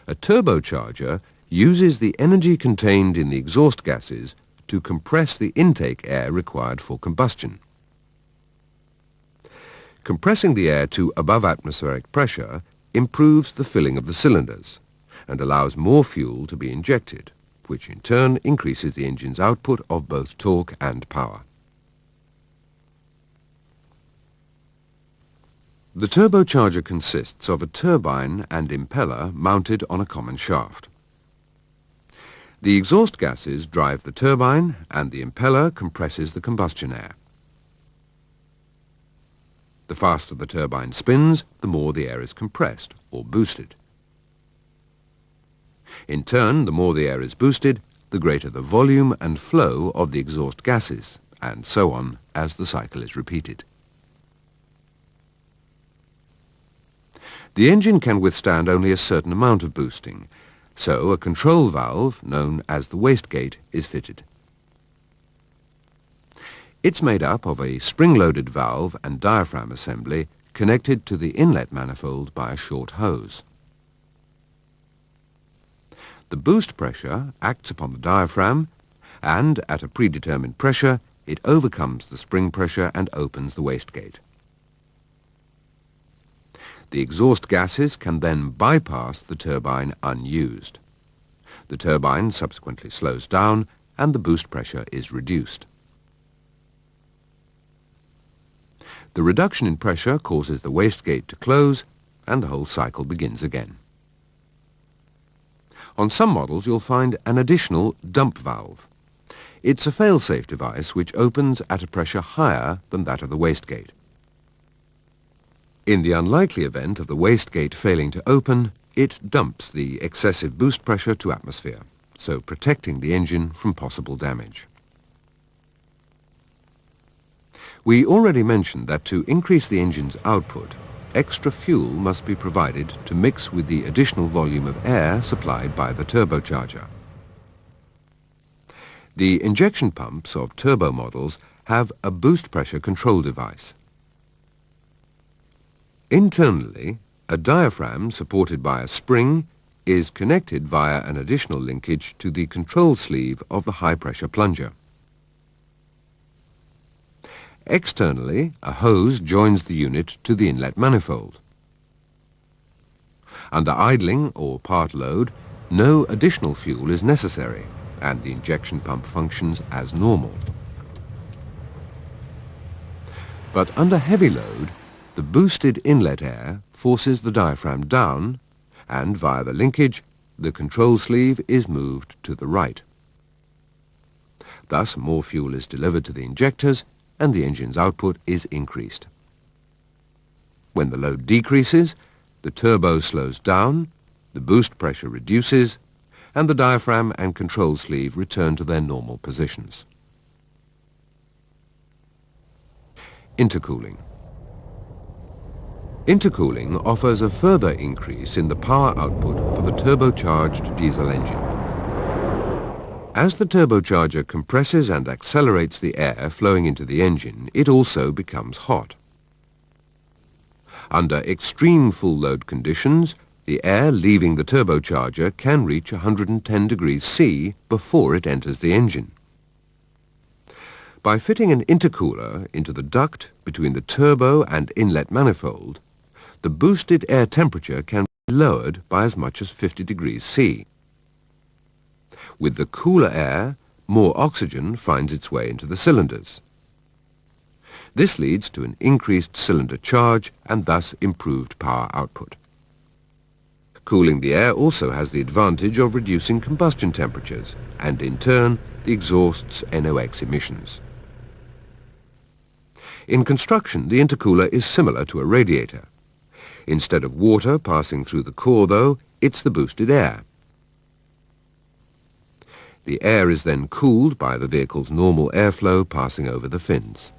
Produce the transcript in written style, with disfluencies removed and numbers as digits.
A turbocharger uses the energy contained in the exhaust gases to compress the intake air required for combustion. Compressing the air to above atmospheric pressure improves the filling of the cylinders and allows more fuel to be injected, which in turn increases the engine's output of both torque and power. The turbocharger consists of a turbine and impeller mounted on a common shaft. The exhaust gases drive the turbine and the impeller compresses the combustion air. The faster the turbine spins, the more the air is compressed or boosted. In turn, the more the air is boosted, the greater the volume and flow of the exhaust gases, and so on as the cycle is repeated. The engine can withstand only a certain amount of boosting, so a control valve, known as the wastegate, is fitted. It's made up of a spring-loaded valve and diaphragm assembly connected to the inlet manifold by a short hose. The boost pressure acts upon the diaphragm, and at a predetermined pressure, it overcomes the spring pressure and opens the wastegate. The exhaust gases can then bypass the turbine unused. The turbine subsequently slows down and the boost pressure is reduced. The reduction in pressure causes the wastegate to close and the whole cycle begins again. On some models you'll find an additional dump valve. It's a fail-safe device which opens at a pressure higher than that of the wastegate. In the unlikely event of the wastegate failing to open, it dumps the excessive boost pressure to atmosphere, so protecting the engine from possible damage. We already mentioned that to increase the engine's output, extra fuel must be provided to mix with the additional volume of air supplied by the turbocharger. The injection pumps of turbo models have a boost pressure control device. Internally, a diaphragm supported by a spring is connected via an additional linkage to the control sleeve of the high-pressure plunger. Externally, a hose joins the unit to the inlet manifold. Under idling or part load, no additional fuel is necessary and the injection pump functions as normal. But under heavy load, the boosted inlet air forces the diaphragm down and via the linkage, the control sleeve is moved to the right. Thus, more fuel is delivered to the injectors and the engine's output is increased. When the load decreases, the turbo slows down, the boost pressure reduces, and the diaphragm and control sleeve return to their normal positions. Intercooling. Intercooling offers a further increase in the power output for the turbocharged diesel engine. As the turbocharger compresses and accelerates the air flowing into the engine, it also becomes hot. Under extreme full load conditions, the air leaving the turbocharger can reach 110 degrees C before it enters the engine. By fitting an intercooler into the duct between the turbo and inlet manifold, the boosted air temperature can be lowered by as much as 50 degrees C. With the cooler air, more oxygen finds its way into the cylinders. This leads to an increased cylinder charge and thus improved power output. Cooling the air also has the advantage of reducing combustion temperatures and in turn the exhaust's NOx emissions. In construction, the intercooler is similar to a radiator. Instead of water passing through the core, though, it's the boosted air. The air is then cooled by the vehicle's normal airflow passing over the fins.